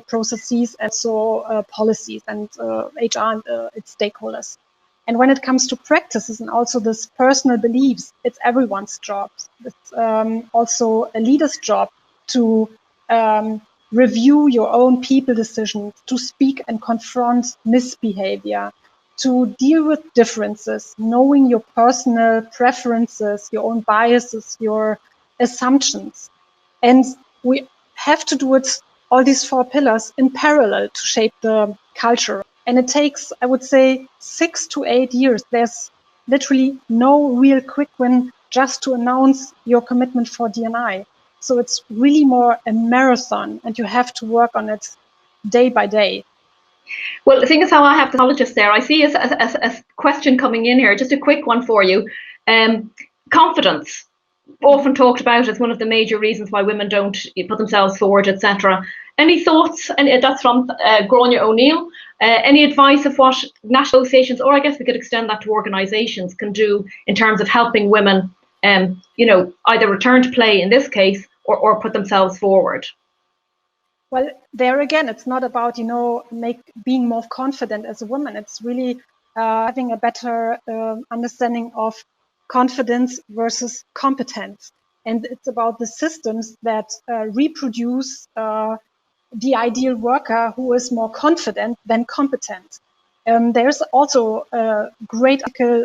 processes and so policies and HR and its stakeholders. And when it comes to practices and also this personal beliefs, it's everyone's job. It's also a leader's job to review your own people decisions, to speak and confront misbehavior, to deal with differences, knowing your personal preferences, your own biases, your assumptions. And we have to do it, all these 4 pillars, in parallel to shape the culture. And it takes, I would say, 6 to 8 years. There's literally no real quick win just to announce your commitment for D&I. So it's really more a marathon, and you have to work on it day by day. Well, the thing is how I have the psychologist there. I see a question coming in here, just a quick one for you. Confidence, often talked about as one of the major reasons why women don't put themselves forward, etc. Any thoughts? And that's from Gráinne O'Neill. Any advice of what national associations, or I guess we could extend that to organisations, can do in terms of helping women, either return to play in this case or put themselves forward? Well, there again, it's not about, being more confident as a woman. It's really having a better understanding of confidence versus competence. And it's about the systems that reproduce the ideal worker who is more confident than competent. There's also a great article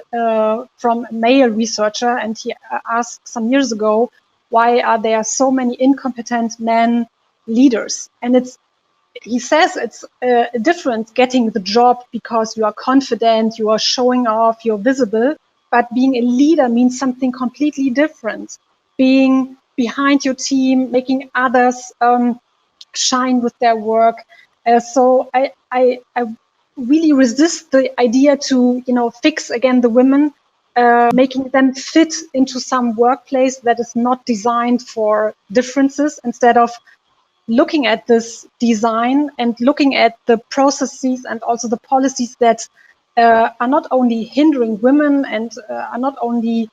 from a male researcher, and he asked some years ago, why are there so many incompetent men leaders? And he says it's a difference getting the job because you are confident, you are showing off, you're visible, but being a leader means something completely different. Being behind your team, making others shine with their work. So I really resist the idea to, fix again the women, making them fit into some workplace that is not designed for differences, instead of looking at this design and looking at the processes and also the policies that are not only hindering women and are not only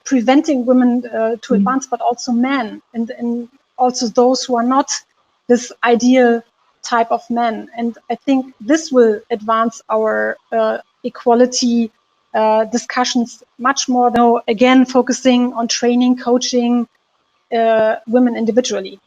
preventing women to advance, but also men and also those who are not this ideal type of men. And I think this will advance our equality discussions much more, though, again, focusing on training, coaching women individually.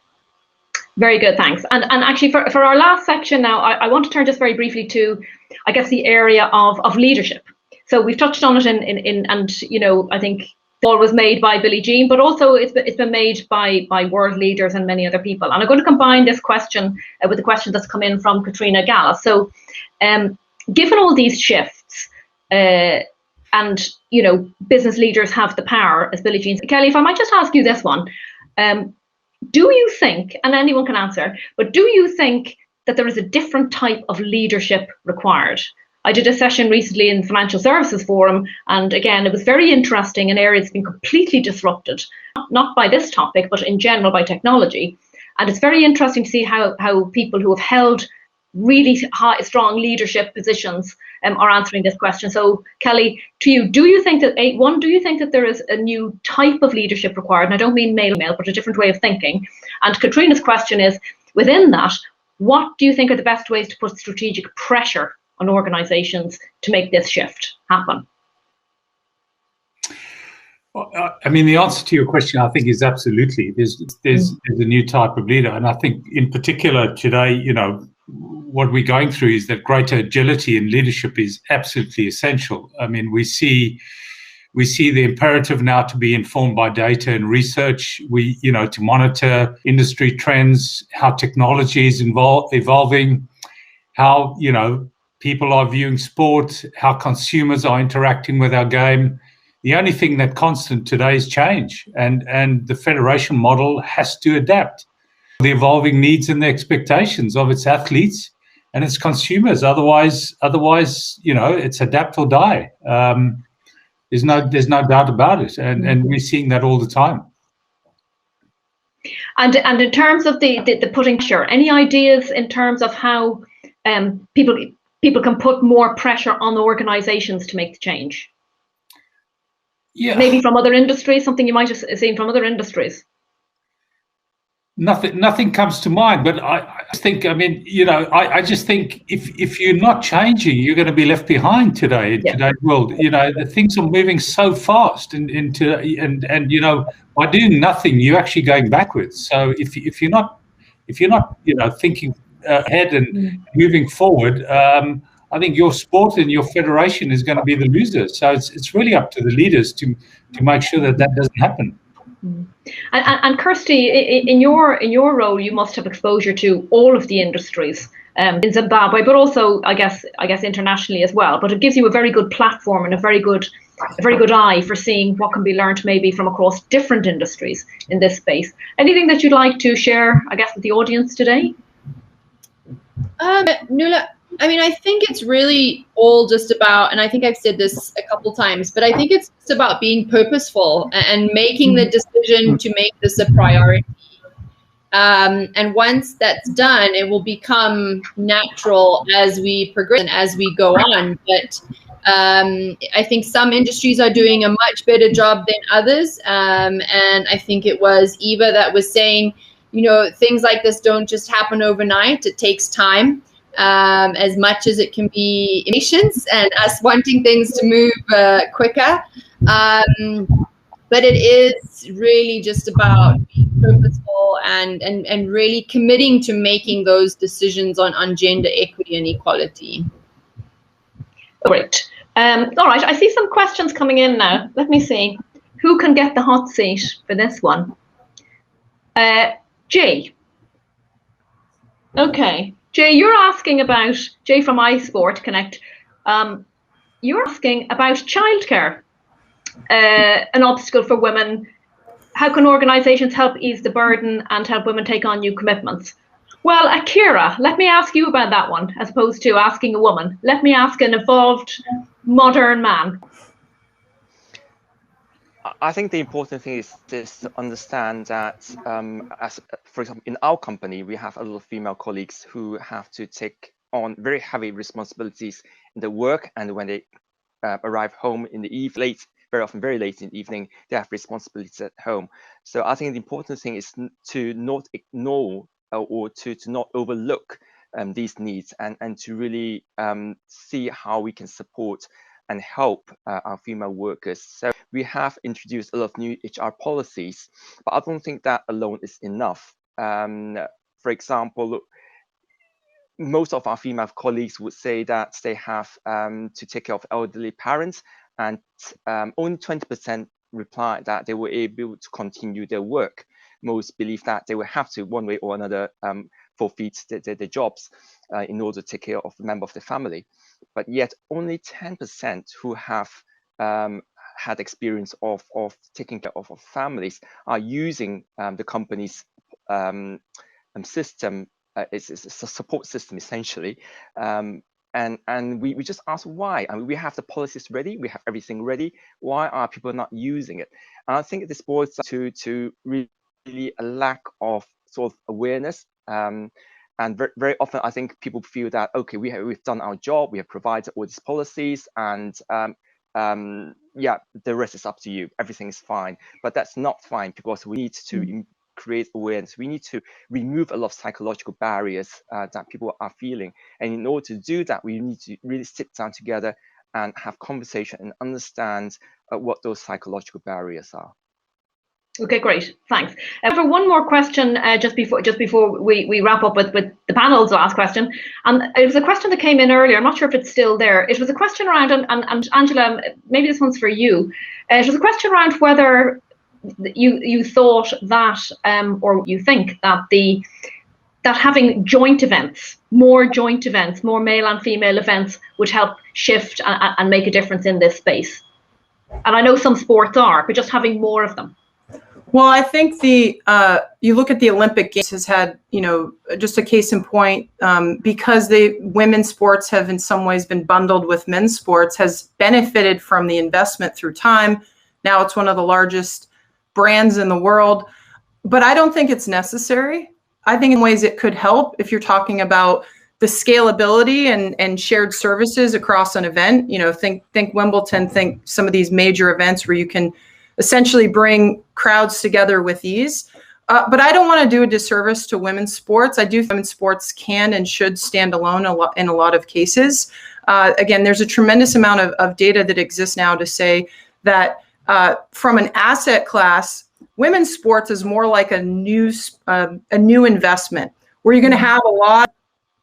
Very good, thanks. And actually, for our last section now, I want to turn just very briefly to, I guess, the area of leadership. So we've touched on it I think the ball was made by Billie Jean, but also it's been made by world leaders and many other people. And I'm going to combine this question with the question that's come in from Katrina Gala. So given all these shifts, and business leaders have the power, as Billie Jean said. Kelly, if I might just ask you this one, do you think, and anyone can answer, but do you think that there is a different type of leadership required? I did a session recently in the Financial Services Forum, and again, it was very interesting, an area that's been completely disrupted, not by this topic, but in general by technology. And it's very interesting to see how people who have held really high, strong leadership positions are answering this question. So, Kelly, to you, do you think that there is a new type of leadership required? And I don't mean male, but a different way of thinking. And Katrina's question is, within that, what do you think are the best ways to put strategic pressure on organizations to make this shift happen? Well, I mean, the answer to your question, I think, is absolutely. There's a new type of leader. And I think in particular today, what we're going through is that greater agility in leadership is absolutely essential. I mean, we see We see the imperative now to be informed by data and research. We, to monitor industry trends, how technology is evolving, how, people are viewing sport, how consumers are interacting with our game. The only thing that's constant today is change, and the federation model has to adapt the evolving needs and the expectations of its athletes and its consumers. Otherwise, it's adapt or die. There's no doubt about it, and we're seeing that all the time. And in terms of the putting pressure, any ideas in terms of how people can put more pressure on organisations to make the change? Yeah, maybe from other industries, something you might have seen from other industries. Nothing comes to mind, but I think, I just think if you're not changing, you're going to be left behind today in today's world. The things are moving so fast, and by doing nothing, you're actually going backwards. So if you're not thinking ahead and moving forward, I think your sport and your federation is going to be the loser. So it's really up to the leaders to make sure that doesn't happen. And Kirsty, in your role, you must have exposure to all of the industries in Zimbabwe, but also I guess internationally as well. But it gives you a very good platform and a very good eye for seeing what can be learned maybe from across different industries in this space. Anything that you'd like to share, I guess, with the audience today? Nuala, I think it's really all just about, and I think I've said this a couple times, but I think it's just about being purposeful and making the decision to make this a priority. And once that's done, it will become natural as we progress and as we go on. But I think some industries are doing a much better job than others. And I think it was Eva that was saying, things like this don't just happen overnight. It takes time. As much as it can be impatience and us wanting things to move quicker. But it is really just about being purposeful and really committing to making those decisions on gender equity and equality. Great. All right, I see some questions coming in now. Let me see. Who can get the hot seat for this one? Jay. Okay. Jay, you're asking about, Jay from iSport Connect, you're asking about childcare, an obstacle for women. How can organisations help ease the burden and help women take on new commitments? Well, Akira, let me ask you about that one, as opposed to asking a woman. Let me ask an evolved, modern man. I think the important thing is to understand that, for example, in our company, we have a lot of female colleagues who have to take on very heavy responsibilities in the work, and when they arrive home in the evening, very often very late in the evening, they have responsibilities at home. So I think the important thing is to not ignore or to not overlook these needs, and to really see how we can support and help our female workers. So we have introduced a lot of new HR policies, but I don't think that alone is enough. For example, most of our female colleagues would say that they have to take care of elderly parents, and only 20% replied that they were able to continue their work. Most believe that they will have to, one way or another, forfeit their jobs in order to take care of a member of the family. But yet only 10% who have had experience of taking care of families are using the company's system. It's a support system, essentially. And we just ask why. We have the policies ready, we have everything ready. Why are people not using it? And I think this boils down to really a lack of sort of awareness. And very often, I think people feel that, okay, we've done our job, we have provided all these policies, and yeah, the rest is up to you. Everything is fine. But that's not fine, because we need to create awareness. We need to remove a lot of psychological barriers that people are feeling. And in order to do that, we need to really sit down together and have conversation and understand what those psychological barriers are. Okay, great. Thanks. For one more question, just before we wrap up with the panel's last question, and it was a question that came in earlier. I'm not sure if it's still there. It was a question around, and Angela, maybe this one's for you. It was a question around whether you thought that, or you think that that having joint events, more male and female events, would help shift and make a difference in this space. And I know some sports are, but just having more of them. Well, I think you look at the Olympic Games has had, just a case in point, because women's sports have in some ways been bundled with men's sports, has benefited from the investment through time. Now it's one of the largest brands in the world, but I don't think it's necessary. I think in ways it could help if you're talking about the scalability and shared services across an event. Think Wimbledon, think some of these major events where you can essentially bring crowds together with ease. But I don't want to do a disservice to women's sports. I do think women's sports can and should stand alone in a lot of cases. Again, there's a tremendous amount of data that exists now to say that from an asset class, women's sports is more like a new investment where you're going to have a lot,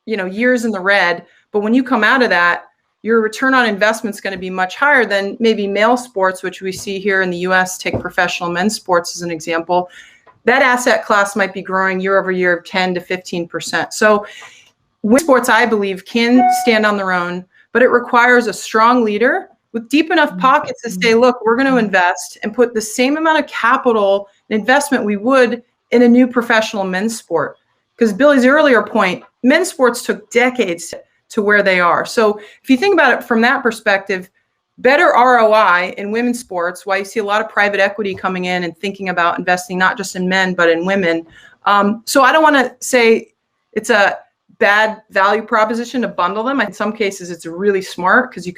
years in the red. But when you come out of that, your return on investment is going to be much higher than maybe male sports, which we see here in the US. Take professional men's sports as an example. That asset class might be growing year over year 10 to 15%. So women's sports, I believe, can stand on their own, but it requires a strong leader with deep enough pockets to say, look, we're going to invest and put the same amount of capital and investment we would in a new professional men's sport. Because Billy's earlier point, men's sports took decades to where they are. So if you think about it from that perspective, better ROI in women's sports, why you see a lot of private equity coming in and thinking about investing not just in men, but in women. So I don't want to say it's a bad value proposition to bundle them. In some cases, it's really smart because you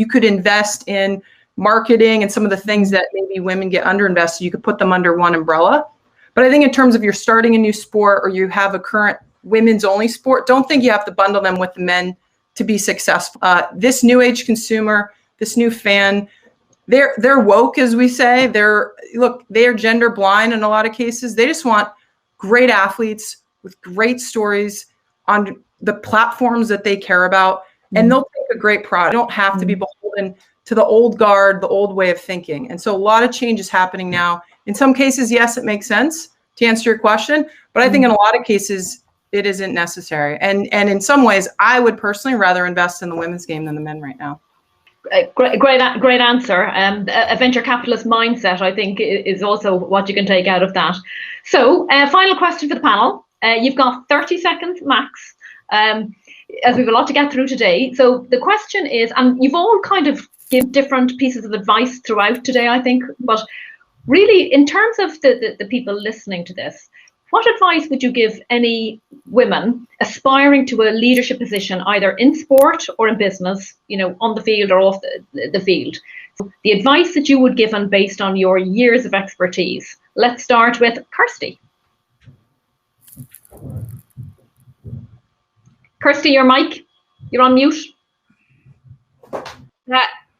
could invest in marketing and some of the things that maybe women get underinvested. You could put them under one umbrella. But I think in terms of you're starting a new sport or you have a current women's only sport, don't think you have to bundle them with the men to be successful. This new age consumer, this new fan, they're woke, as we say. They're gender blind in a lot of cases. They just want great athletes with great stories on the platforms that they care about, and they'll take a great product. They don't have to be beholden to the old guard, the old way of thinking. And so a lot of change is happening now. In some cases, yes, it makes sense to answer your question, but I think in a lot of cases, it isn't necessary. And in some ways, I would personally rather invest in the women's game than the men right now. Great answer. A venture capitalist mindset, I think, is also what you can take out of that. So, final question for the panel. You've got 30 seconds max, as we have a lot to get through today. So the question is, and you've all kind of given different pieces of advice throughout today, I think, but really, in terms of the people listening to this, what advice would you give any women aspiring to a leadership position, either in sport or in business, on the field or off the field? So the advice that you would give them based on your years of expertise. Let's start with Kirsty. Kirsty, your mic, you're on mute.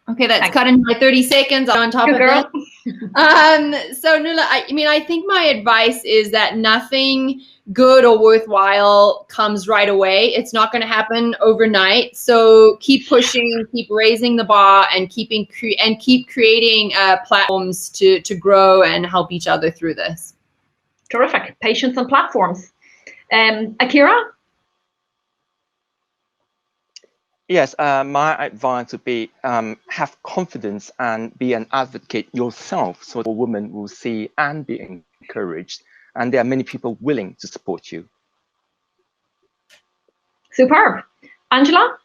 Okay, that's cut in my 30 seconds on top of it. So Nuala, I think my advice is that nothing good or worthwhile comes right away. It's not going to happen overnight. So keep pushing, keep raising the bar, and keep creating platforms to grow and help each other through this. Terrific. Patience and platforms. Akira? Yes, my advice would be have confidence and be an advocate yourself, so the woman will see and be encouraged, and there are many people willing to support you. Superb. Angela?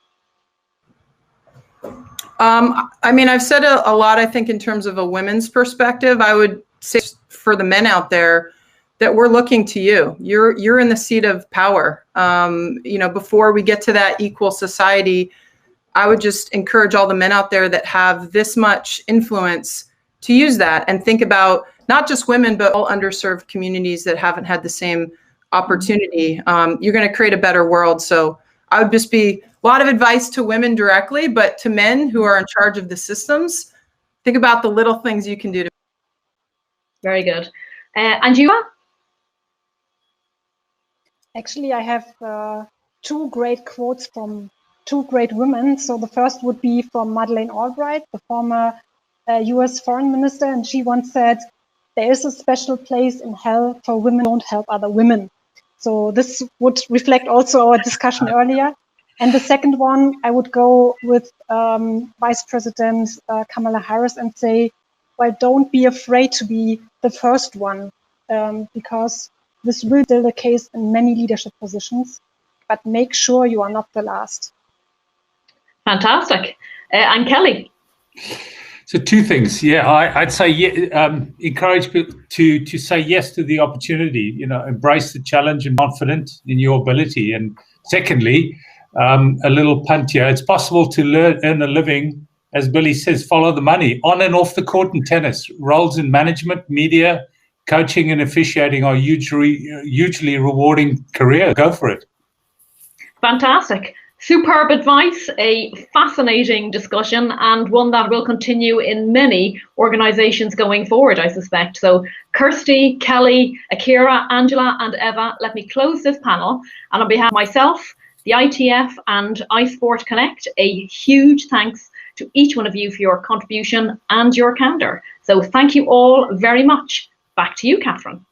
I've said a lot, I think, in terms of a women's perspective. I would say for the men out there that we're looking to you. You're in the seat of power. Before we get to that equal society, I would just encourage all the men out there that have this much influence to use that and think about not just women, but all underserved communities that haven't had the same opportunity. You're going to create a better world. So I would just be a lot of advice to women directly, but to men who are in charge of the systems, think about the little things you can do. Very good. Angela? Actually, I have two great quotes from two great women. So the first would be from Madeleine Albright, the former US foreign minister, and she once said, "There is a special place in hell for women who don't help other women." So this would reflect also our discussion earlier. And the second one, I would go with Vice President Kamala Harris and say, well, don't be afraid to be the first one, because this will be the case in many leadership positions, but make sure you are not the last. Fantastic. And Kelly? So two things. Yeah, I'd say encourage people to say yes to the opportunity. Embrace the challenge and confident in your ability. And secondly, a little punt here. It's possible to earn a living, as Billy says, follow the money on and off the court in tennis. Roles in management, media, coaching, and officiating are hugely rewarding career. Go for it. Fantastic. Superb advice, a fascinating discussion, and one that will continue in many organizations going forward, I suspect. So Kirsty, Kelly, Akira, Angela, and Eva, let me close this panel. And on behalf of myself, the ITF and iSport Connect, a huge thanks to each one of you for your contribution and your candor. So thank you all very much. Back to you, Catherine.